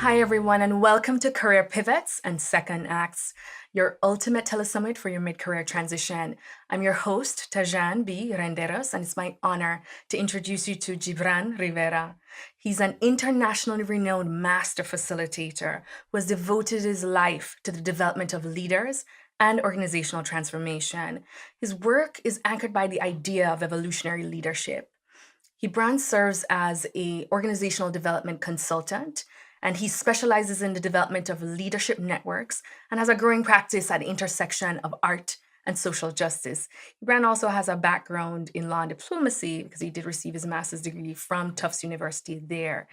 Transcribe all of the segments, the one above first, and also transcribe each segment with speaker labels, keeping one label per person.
Speaker 1: Hi, everyone, and welcome to Career Pivots and Second Acts, your ultimate telesummit for your mid-career transition. I'm your host, Tajan B. Renderos, and it's my honor to introduce you to Gibran Rivera. He's an internationally renowned master facilitator who has devoted his life to the development of leaders and organizational transformation. His work is anchored by the idea of evolutionary leadership. Gibran serves as a organizational development consultant, and he specializes in the development of leadership networks and has a growing practice at the intersection of art and social justice. Gibran also has a background in law and diplomacy because he did receive his master's degree from Tufts University there.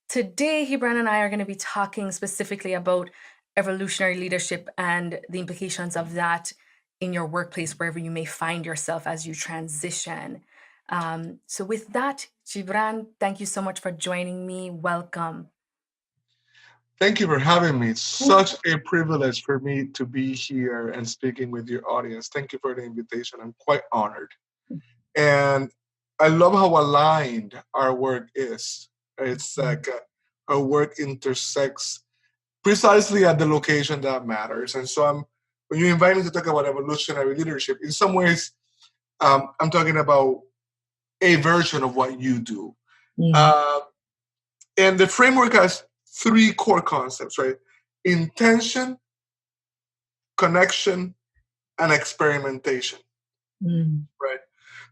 Speaker 1: Today, Gibran and I are going to be talking specifically about evolutionary leadership and the implications of that in your workplace, wherever you may find yourself as you transition. So with that, Gibran, thank you so much for joining me. Welcome.
Speaker 2: Thank you for having me. It's such a privilege for me to be here and speaking with your audience. Thank you for the invitation. I'm quite honored. And I love how aligned our work is. It's like our work intersects precisely at the location that matters. And so when you invite me to talk about evolutionary leadership, in some ways, I'm talking about a version of what you do. And the framework has three core concepts, right? Intention, connection, and experimentation, right?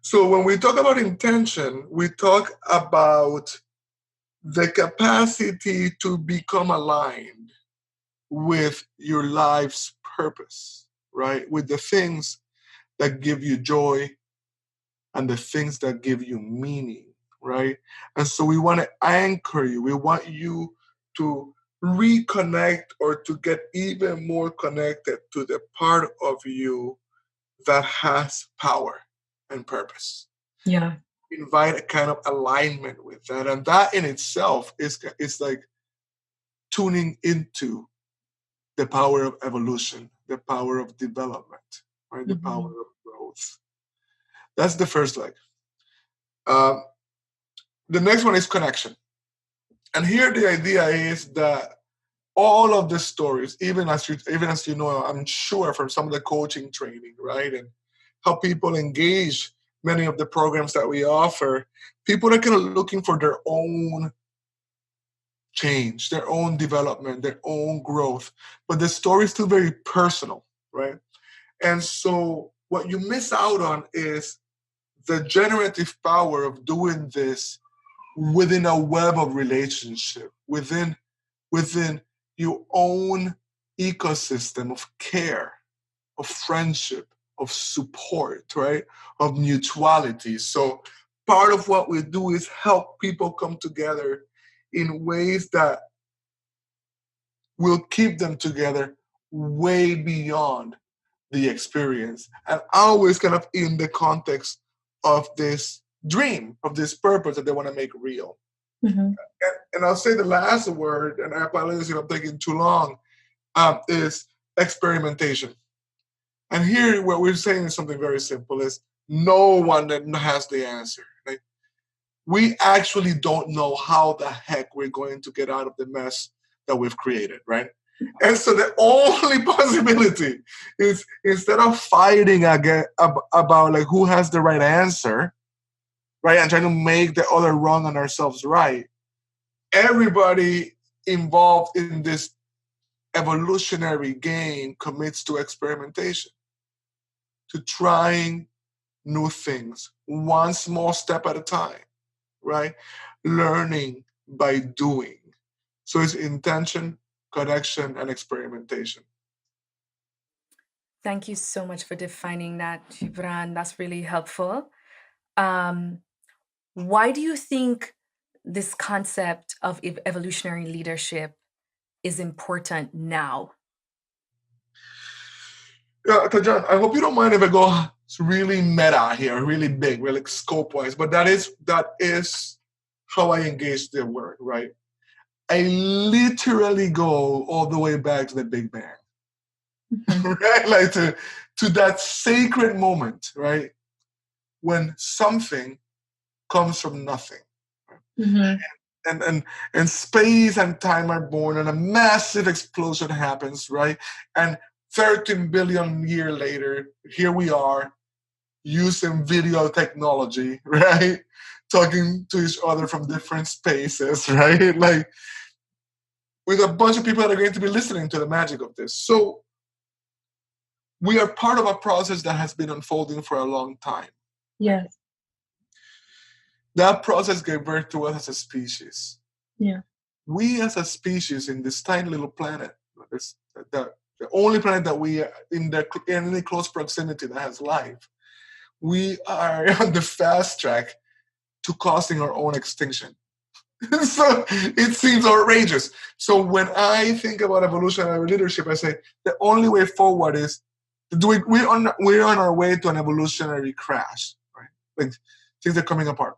Speaker 2: So when we talk about intention, we talk about the capacity to become aligned with your life's purpose, right? With the things that give you joy and the things that give you meaning, right? And so we want to anchor you. We want you to reconnect or to get even more connected to the part of you that has power and purpose.
Speaker 1: Yeah.
Speaker 2: Invite a kind of alignment with that. And that in itself is like tuning into the power of evolution, the power of development, right? The power of growth. That's the first leg. The next one is connection. And here the idea is that all of the stories, even as you know, I'm sure from some of the coaching training, right? And how people engage many of the programs that we offer, people are kind of looking for their own change, their own development, their own growth. But the story is still very personal, right? And so what you miss out on is the generative power of doing this within a web of relationship, within your own ecosystem of care, of friendship, of support, right? Of mutuality. So part of what we do is help people come together in ways that will keep them together way beyond the experience, and always kind of in the context of this dream, of this purpose that they want to make real. And I'll say the last word, and I apologize if I'm taking too long, is experimentation. And here what we're saying is something very simple, is no one that has the answer. Right? We actually don't know how the heck we're going to get out of the mess that we've created, right? And so the only possibility is, instead of fighting again about like who has the right answer, right, and trying to make the other wrong and ourselves right, everybody involved in this evolutionary game commits to experimentation, to trying new things, one small step at a time, right? Learning by doing. So it's intention, connection, and experimentation.
Speaker 1: Thank you so much for defining that, Gibran. That's really helpful. Why do you think this concept of evolutionary leadership is important now?
Speaker 2: Yeah, Tajan, I hope you don't mind if I go really meta here, really big, really scope-wise, but that is how I engage the work, right? I literally go all the way back to the Big Bang, right? Like to that sacred moment, right? When something comes from nothing. and space and time are born, and a massive explosion happens, right? And 13 billion years later, here we are using video technology, right? Talking to each other from different spaces, right? Like with a bunch of people that are going to be listening to the magic of this. So we are part of a process that has been unfolding for a long time.
Speaker 3: Yes.
Speaker 2: That process gave birth to us as a species.
Speaker 3: Yeah.
Speaker 2: We as a species in this tiny little planet, the only planet that we are in any close proximity that has life, we are on the fast track to causing our own extinction. So it seems outrageous. So when I think about evolutionary leadership, I say the only way forward is we're on our way to an evolutionary crash, right? Like things are coming apart.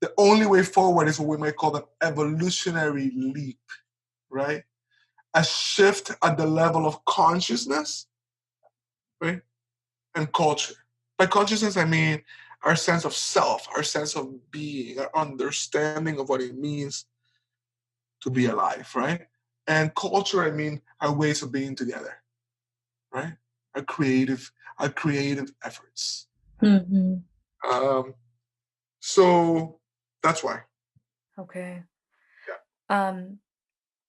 Speaker 2: The only way forward is what we might call an evolutionary leap, right? A shift at the level of consciousness, right? And culture. By consciousness, I mean our sense of self, our sense of being, our understanding of what it means to be alive, right? And culture, I mean our ways of being together, right? Our creative efforts.
Speaker 3: Mm-hmm.
Speaker 2: So that's why.
Speaker 1: Okay.
Speaker 2: Yeah.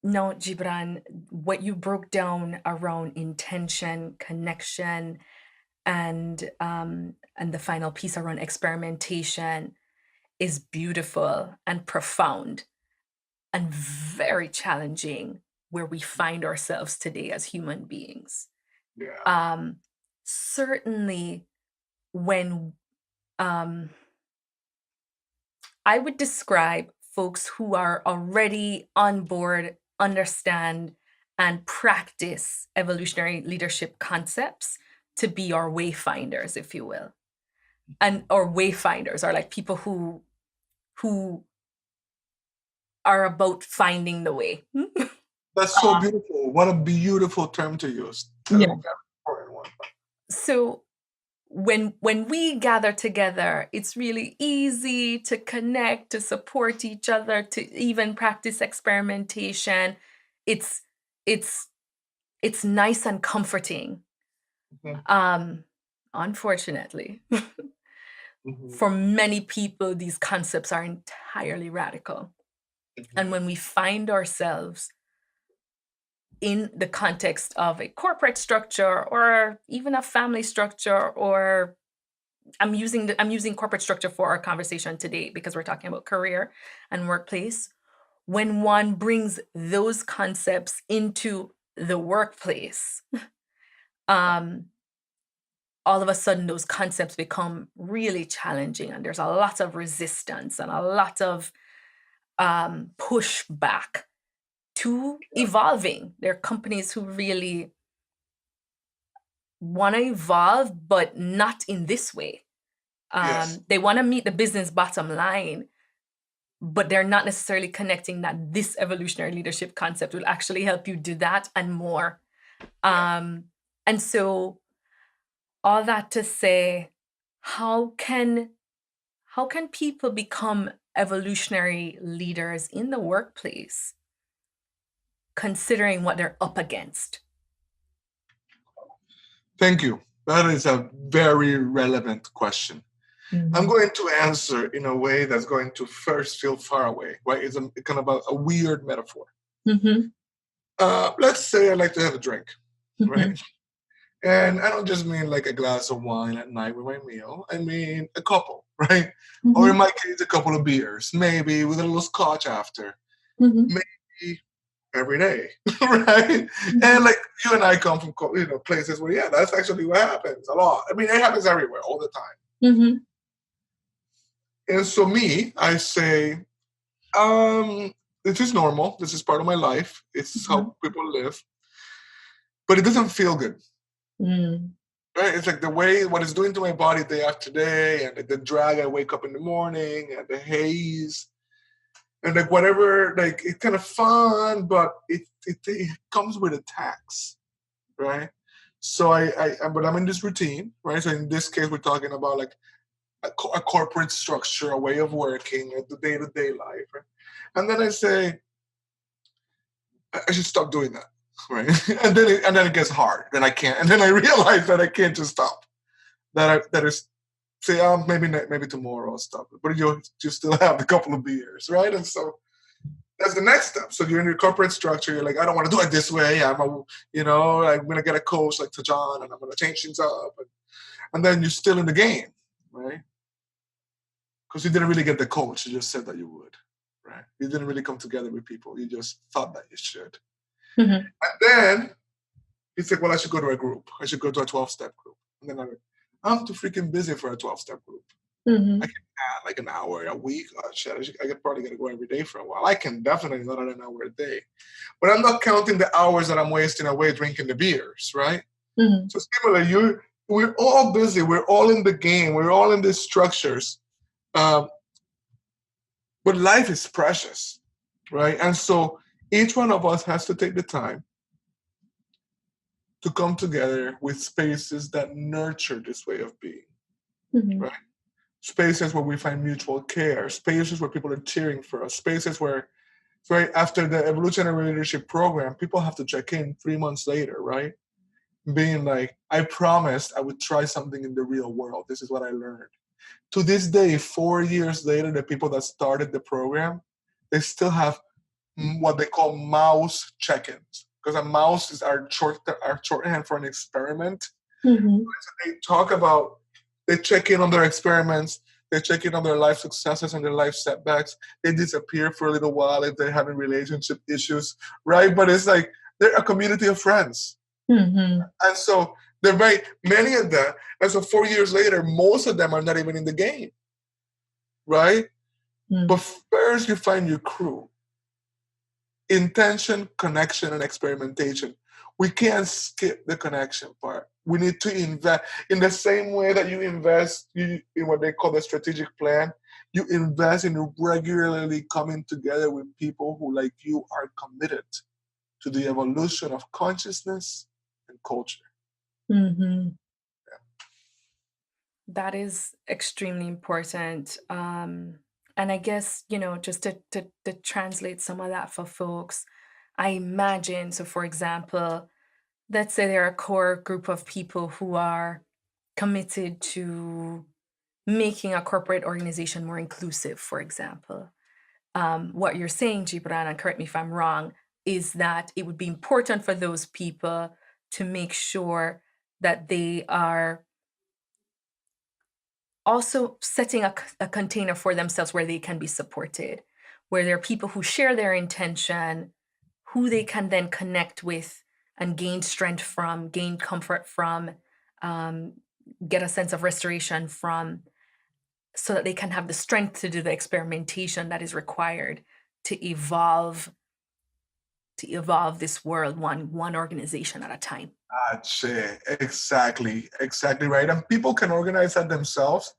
Speaker 1: No, Gibran, what you broke down around intention, connection, and the final piece around experimentation is beautiful and profound and very challenging where we find ourselves today as human beings.
Speaker 2: Yeah.
Speaker 1: Certainly when I would describe folks who are already on board, understand, and practice evolutionary leadership concepts to be our wayfinders, if you will. And or wayfinders are like people who are about finding the way.
Speaker 2: That's so beautiful. What a beautiful term to use. That's
Speaker 3: Yeah.
Speaker 2: a very important one.
Speaker 1: So when we gather together, it's really easy to connect, to support each other, to even practice experimentation. It's nice and comforting.
Speaker 2: Mm-hmm.
Speaker 1: Unfortunately,
Speaker 2: Mm-hmm.
Speaker 1: for many people, these concepts are entirely radical.
Speaker 2: Mm-hmm.
Speaker 1: And when we find ourselves in the context of a corporate structure or even a family structure, or I'm using corporate structure for our conversation today because we're talking about career and workplace. When one brings those concepts into the workplace, all of a sudden those concepts become really challenging, and there's a lot of resistance and a lot of pushback to evolving. There are companies who really want to evolve, but not in this way.
Speaker 2: Yes.
Speaker 1: They want to meet the business bottom line, but they're not necessarily connecting that this evolutionary leadership concept will actually help you do that and more. And so all that to say, how can people become evolutionary leaders in the workplace, considering what they're up against?
Speaker 2: Thank you. That is a very relevant question.
Speaker 3: Mm-hmm.
Speaker 2: I'm going to answer in a way that's going to first feel far away, right? It's kind of a weird metaphor.
Speaker 3: Mm-hmm.
Speaker 2: Let's say I like to have a drink,
Speaker 3: Mm-hmm.
Speaker 2: right? And I don't just mean like a glass of wine at night with my meal. I mean a couple, right?
Speaker 3: Mm-hmm.
Speaker 2: Or in my case, a couple of beers, maybe with a little scotch after.
Speaker 3: Mm-hmm.
Speaker 2: Maybe every day, right?
Speaker 3: Mm-hmm.
Speaker 2: And like you and I come from places where that's actually what happens a lot. I mean, it happens everywhere all the time.
Speaker 3: Mm-hmm.
Speaker 2: And so I say, this is normal. This is part of my life. It's
Speaker 3: Mm-hmm.
Speaker 2: how people live. But it doesn't feel good.
Speaker 3: Mm-hmm.
Speaker 2: Right? It's like the way what it's doing to my body day after day, and like the drag I wake up in the morning, and the haze, and like whatever, like it's kind of fun, but it comes with a tax, right? So but I'm in this routine, right? So in this case, we're talking about like a corporate structure, a way of working, the day-to-day life. Right? And then I say, I should stop doing that. Right. And then it gets hard. Then I can't. And then I realize that I can't just stop. That is say, maybe tomorrow I'll stop it. But you still have a couple of beers, right? And so that's the next step. So you're in your corporate structure. You're like, I don't want to do it this way. I'm gonna get a coach like Tajan, and I'm gonna change things up. And then you're still in the game, right? Because you didn't really get the coach. You just said that you would, right? You didn't really come together with people. You just thought that you should.
Speaker 3: Mm-hmm.
Speaker 2: And then you think, well, I should go to a group. I should go to a 12-step group. And then I'm too freaking busy for a 12-step group.
Speaker 3: Mm-hmm.
Speaker 2: I can add like an hour a week. Oh, shit, I could probably gotta go every day for a while. I can definitely not add an hour a day. But I'm not counting the hours that I'm wasting away drinking the beers, right?
Speaker 3: Mm-hmm.
Speaker 2: So similarly, we're all busy. We're all in the game. We're all in these structures. But life is precious, right? And so each one of us has to take the time to come together with spaces that nurture this way of being,
Speaker 3: Mm-hmm.
Speaker 2: right? Spaces where we find mutual care, spaces where people are cheering for us, spaces where, right, after the Evolutionary Leadership Program, people have to check in 3 months later, right? Being like, I promised I would try something in the real world. This is what I learned. To this day, 4 years later, the people that started the program, they still have what they call mouse check-ins, because a mouse is our shorthand for an experiment.
Speaker 3: Mm-hmm.
Speaker 2: So they check in on their experiments, they check in on their life successes and their life setbacks. They disappear for a little while if they're having relationship issues, right? But it's like they're a community of friends.
Speaker 3: Mm-hmm.
Speaker 2: And so they're very many of them. And so 4 years later, most of them are not even in the game, right?
Speaker 3: Mm-hmm.
Speaker 2: But first you find your crew. Intention, connection, and experimentation. We can't skip the connection part. We need to invest in the same way that you invest in what they call the strategic plan. You invest in regularly coming together with people who, like you, are committed to the evolution of consciousness and culture.
Speaker 3: Mm-hmm.
Speaker 1: That is extremely important. And I guess, just to translate some of that for folks, I imagine, so for example, let's say there are a core group of people who are committed to making a corporate organization more inclusive, for example. What you're saying, Gibran, and correct me if I'm wrong, is that it would be important for those people to make sure that they are also setting a container for themselves where they can be supported, where there are people who share their intention, who they can then connect with and gain strength from, gain comfort from, get a sense of restoration from, so that they can have the strength to do the experimentation that is required to evolve this world one organization at a time.
Speaker 2: Exactly right. And people can organize that themselves,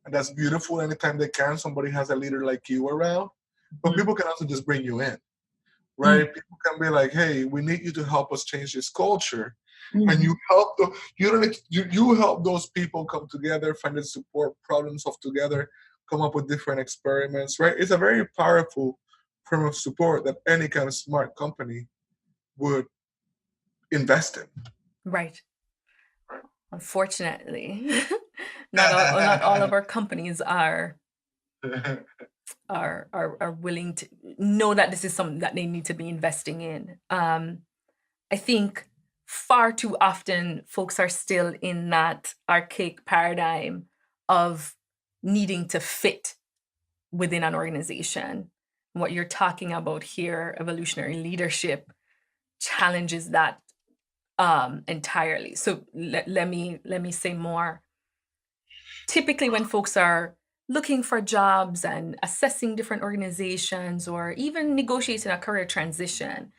Speaker 2: and that's beautiful. Anytime they can, somebody has a leader like you around. But people can also just bring you in, right? People can be like, "Hey, we need you to help us change this culture," and you help them. You don't. You help those people come together, find the support, problem solve together, come up with different experiments, right? It's a very powerful form of support that any kind of smart company would invest in.
Speaker 1: Right. Unfortunately, not all of our companies are willing to know that this is something that they need to be investing in. I think far too often folks are still in that archaic paradigm of needing to fit within an organization. What you're talking about here, evolutionary leadership, challenges that entirely. So let me say more. Typically, when folks are looking for jobs and assessing different organizations or even negotiating a career transition,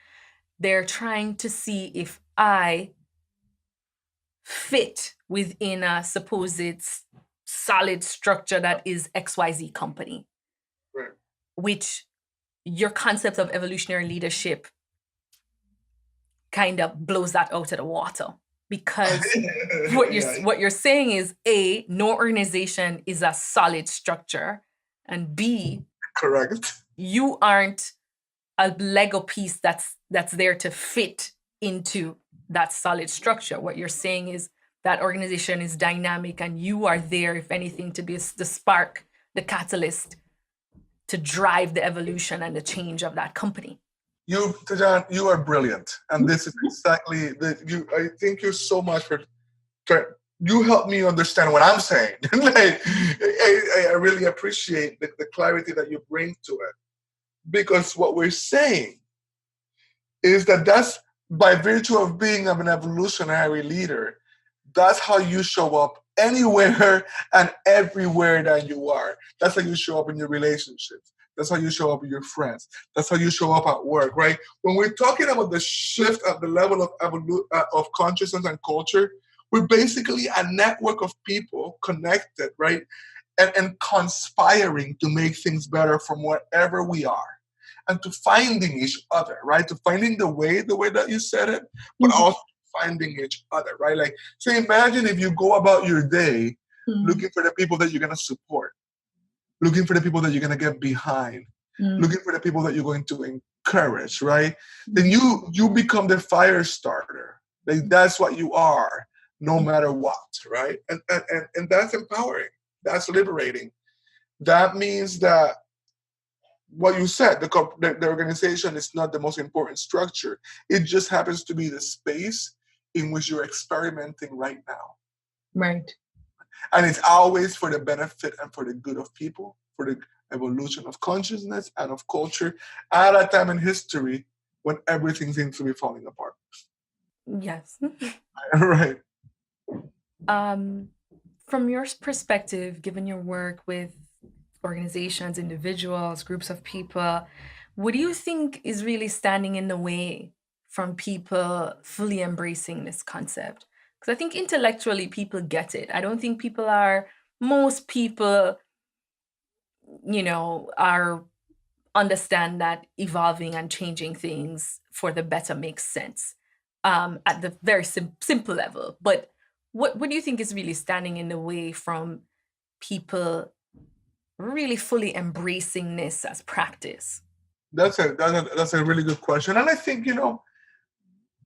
Speaker 1: they're trying to see if I fit within a supposed solid structure that is XYZ company,
Speaker 2: Right.
Speaker 1: which your concept of evolutionary leadership kind of blows that out of the water, because
Speaker 2: Yeah,
Speaker 1: what you're saying is A, no organization is a solid structure, and B,
Speaker 2: correct.
Speaker 1: you aren't a Lego piece that's there to fit into that solid structure. What you're saying is that organization is dynamic, and you are there, if anything, to be the spark, the catalyst to drive the evolution and the change of that company.
Speaker 2: You, Tajan, you are brilliant, and this is exactly the you. I thank you so much for. You help me understand what I'm saying. Like, I really appreciate the clarity that you bring to it, because what we're saying is that that's by virtue of being an evolutionary leader, that's how you show up anywhere and everywhere that you are. That's how you show up in your relationships. That's how you show up with your friends. That's how you show up at work, right? When we're talking about the shift at the level of consciousness and culture, we're basically a network of people connected, right? And conspiring to make things better from wherever we are. And to finding each other, right? To finding the way that you said it, but also finding each other, right? Like, so imagine if you go about your day looking for the people that you're going to support, looking for the people that you're going to get behind, looking for the people that you're going to encourage, right? Then you become the fire starter. Like, that's what you are, no matter what, right? And that's empowering. That's liberating. That means that what you said, the organization is not the most important structure. It just happens to be the space in which you're experimenting right now.
Speaker 3: Right.
Speaker 2: And it's always for the benefit and for the good of people, for the evolution of consciousness and of culture at a time in history when everything seems to be falling apart.
Speaker 1: Yes.
Speaker 2: Right.
Speaker 1: From your perspective, given your work with organizations, individuals, groups of people, what do you think is really standing in the way from people fully embracing this concept? Because I think intellectually people get it. I don't think most people, are understand that evolving and changing things for the better makes sense at the very simple level. But what do you think is really standing in the way from people really fully embracing this as practice?
Speaker 2: That's a really good question. And I think,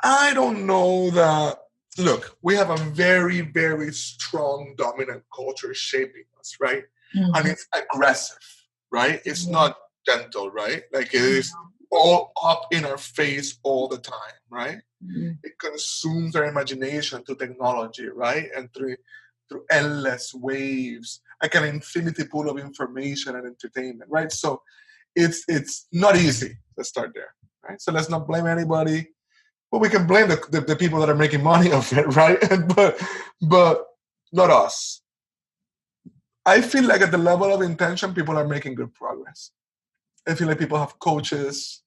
Speaker 2: I don't know that. Look, we have a very, very strong dominant culture shaping us, right? And it's aggressive, right? It's not gentle, right? Like, it is all up in our face all the time, right? It consumes our imagination to technology, right? And through endless waves, like an infinity pool of information and entertainment, right? So it's not easy. Let's start there, right? So let's not blame anybody. Well, we can blame the people that are making money off it, right? but not us. I feel like at the level of intention, people are making good progress. I feel like people have coaches,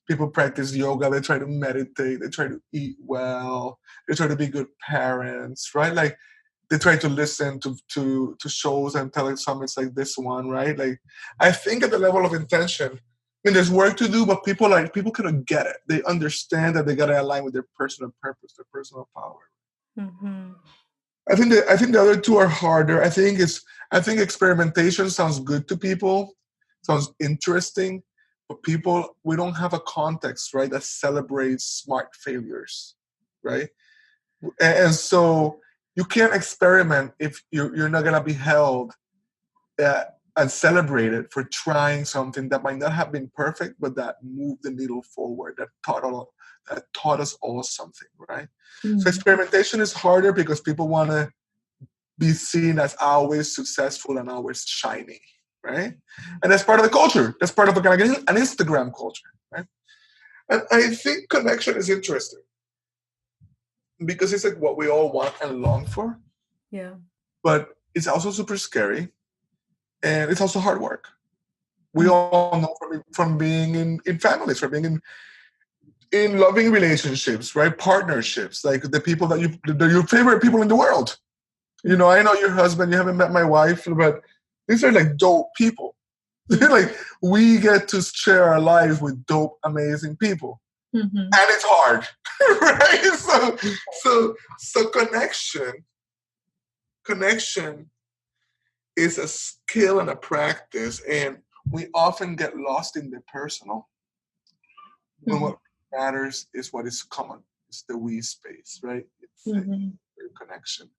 Speaker 2: people practice yoga, they try to meditate, they try to eat well, they try to be good parents, right? Like, they try to listen to shows and telesummits like this one, right? Like, I think at the level of intention, there's work to do, but people kind of get it. They understand that they gotta align with their personal purpose, their personal power. I think the other two are harder. I think experimentation sounds good to people, sounds interesting, but we don't have a context, right, that celebrates smart failures, right? And so you can't experiment if you're not gonna be held and celebrated for trying something that might not have been perfect, but that moved the needle forward, that taught us all something, right? So experimentation is harder because people want to be seen as always successful and always shiny, right? And that's part of the culture. That's part of an Instagram culture, right? And I think connection is interesting because it's like what we all want and long for.
Speaker 1: Yeah.
Speaker 2: But it's also super scary. And it's also hard work. We all know from being in families, from being in loving relationships, right? Partnerships, like the people they're your favorite people in the world. I know your husband, you haven't met my wife, but these are like dope people. Like, we get to share our lives with dope, amazing people. and it's hard, right? So connection is a skill and a practice, and we often get lost in the personal. When what matters is what is common. It's the we space, right? It's the connection.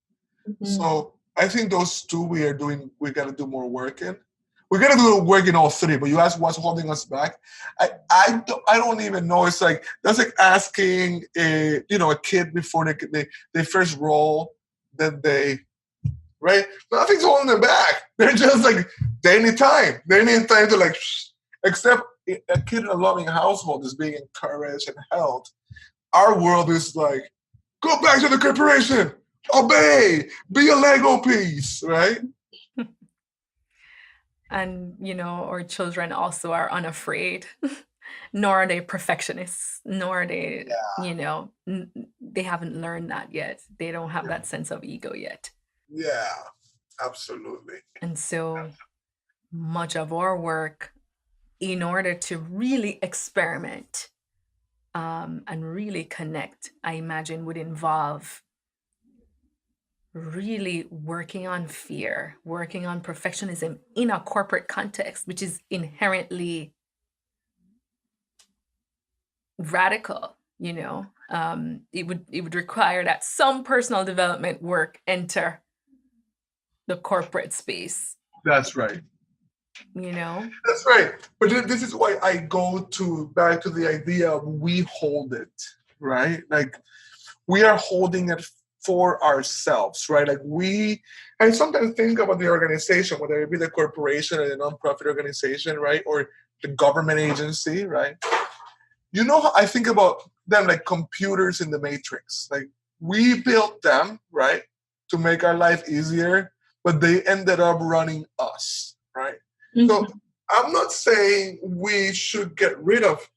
Speaker 2: So I think those two we got to do more work in. We got to do work in all three. But you ask what's holding us back. I don't even know. It's like that's like asking a kid before they first roll, then they right. Nothing's holding them back. They're just like they need time. They need time to like except a kid in a loving household is being encouraged and held. Our world is like, go back to the corporation, obey, be a Lego piece, right?
Speaker 1: And, our children also are unafraid, nor are they perfectionists, nor are they, they haven't learned that yet. They don't have that sense of ego yet.
Speaker 2: Yeah, absolutely.
Speaker 1: And so much of our work, in order to really experiment and really connect, I imagine would involve really working on fear, working on perfectionism in a corporate context, which is inherently radical. It would require that some personal development work enter the corporate space.
Speaker 2: That's right.
Speaker 1: That's
Speaker 2: right. But this is why I go back to the idea of we hold it, right? Like we are holding it for ourselves, right? Like I sometimes think about the organization, whether it be the corporation or the nonprofit organization, right? Or the government agency, right? I think about them like computers in the matrix. Like we built them, right? To make our life easier, but they ended up running us, right? So I'm not saying we should get rid of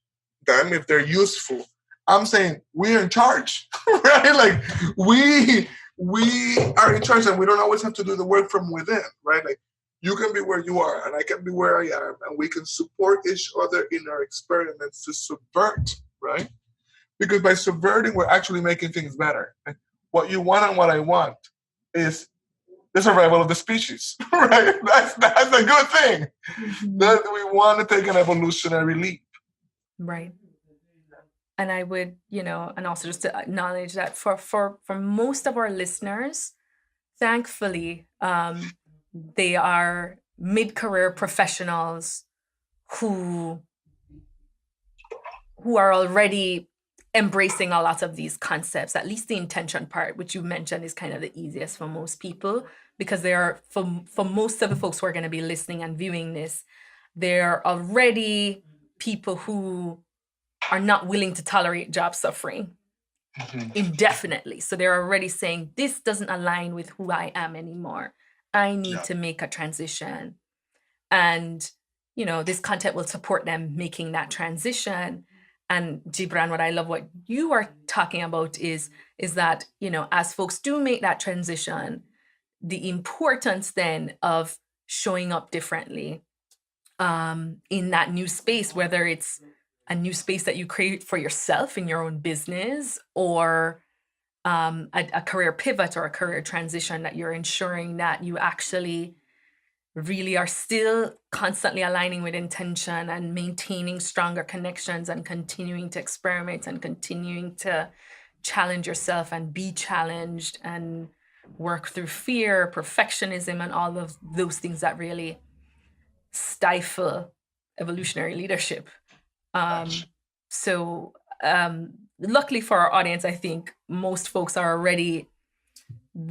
Speaker 2: them if they're useful. I'm saying we're in charge, right? Like we are in charge, and we don't always have to do the work from within, right? Like you can be where you are, and I can be where I am, and we can support each other in our experiments to subvert, right? Because by subverting, we're actually making things better. Like, what you want and what I want is the survival of the species, right? That's a good thing. That we want to take an evolutionary leap.
Speaker 1: Right. And I would, and also just to acknowledge that for most of our listeners, thankfully, they are mid-career professionals who are already embracing a lot of these concepts. At least the intention part, which you mentioned, is kind of the easiest for most people, because they are, for most of the folks who are going to be listening and viewing this, they're already people who are not willing to tolerate job suffering indefinitely. So they're already saying, this doesn't align with who I am anymore. I need to make a transition. And, this content will support them making that transition. And Gibran, what I love what you are talking about is that, as folks do make that transition, the importance then of showing up differently in that new space, whether it's a new space that you create for yourself in your own business, or a career pivot or a career transition, that you're ensuring that you actually really are still constantly aligning with intention and maintaining stronger connections and continuing to experiment and continuing to challenge yourself and be challenged and work through fear, perfectionism, and all of those things that really stifle evolutionary leadership. So luckily for our audience, I think most folks are already at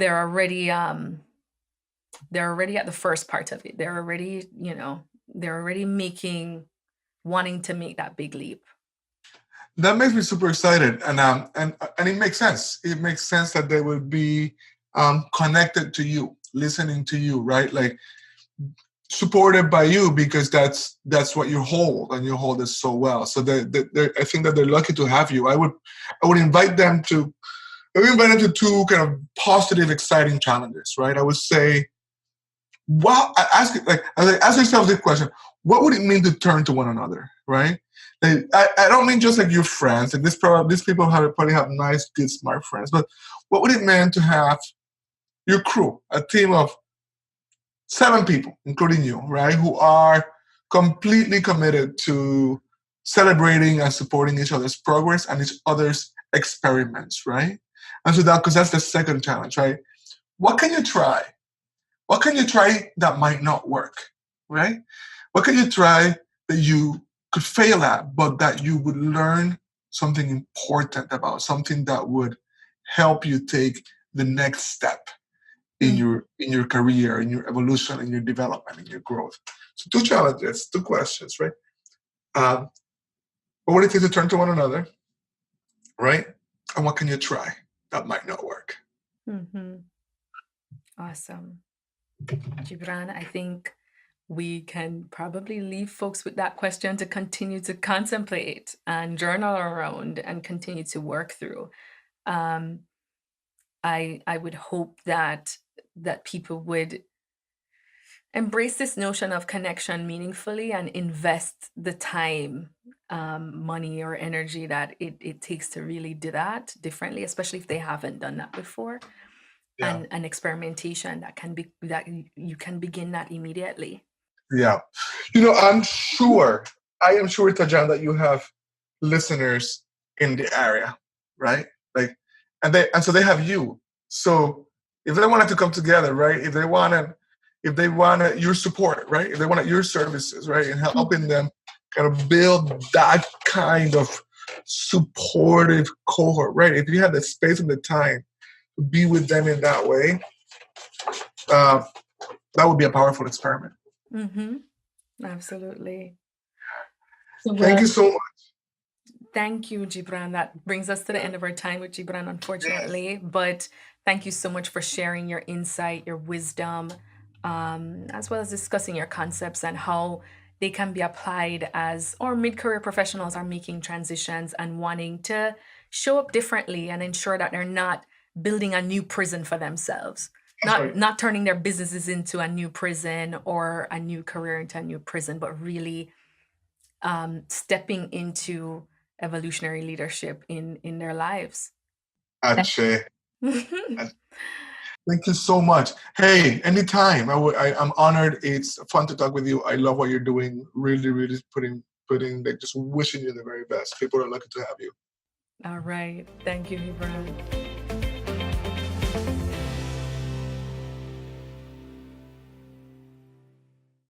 Speaker 1: the first part of it. They're already, wanting to make that big leap.
Speaker 2: That makes me super excited, and it makes sense. It makes sense that they would be connected to you, listening to you, right? Like supported by you, because that's what you hold, and you hold it so well. So I think that they're lucky to have you. I would invite them to two kind of positive, exciting challenges, right? I would say, ask yourself this question: what would it mean to turn to one another, right? I don't mean just like your friends. Like these people probably have nice, good, smart friends. But what would it mean to have your crew, a team of 7 people, including you, right, who are completely committed to celebrating and supporting each other's progress and each other's experiments, right? And so because that's the second challenge, right? What can you try? What can you try that might not work, right? What can you try that you could fail at, but that you would learn something important about, something that would help you take the next step in your career, in your evolution, in your development, in your growth. So 2 challenges, 2 questions, right? What would it take to turn to one another, right? And what can you try that might not work?
Speaker 1: Awesome. Gibran, I think we can probably leave folks with that question to continue to contemplate and journal around and continue to work through. I would hope that people would embrace this notion of connection meaningfully and invest the time, money, or energy that it takes to really do that differently, especially if they haven't done that before.
Speaker 2: Yeah.
Speaker 1: And experimentation that you can begin that immediately.
Speaker 2: Yeah. I am sure, Tajan, that you have listeners in the area, right? And so they have you. So if they wanted to come together, right? If they wanted your support, right? If they wanted your services, right? And helping them kind of build that kind of supportive cohort, right? If you had the space and the time to be with them in that way, that would be a powerful experiment.
Speaker 1: Absolutely.
Speaker 2: Thank you so much.
Speaker 1: Thank you, Gibran. That brings us to the end of our time with Gibran, unfortunately. Yes. But thank you so much for sharing your insight, your wisdom, as well as discussing your concepts and how they can be applied as our mid-career professionals are making transitions and wanting to show up differently and ensure that they're not building a new prison for themselves. Not turning their businesses into a new prison or a new career into a new prison, but really stepping into evolutionary leadership in their lives.
Speaker 2: Ache. Thank you so much. Hey, anytime. I'm honored. It's fun to talk with you. I love what you're doing. Really, really putting like just wishing you the very best. People are lucky to have you.
Speaker 1: All right. Thank you, Gibran.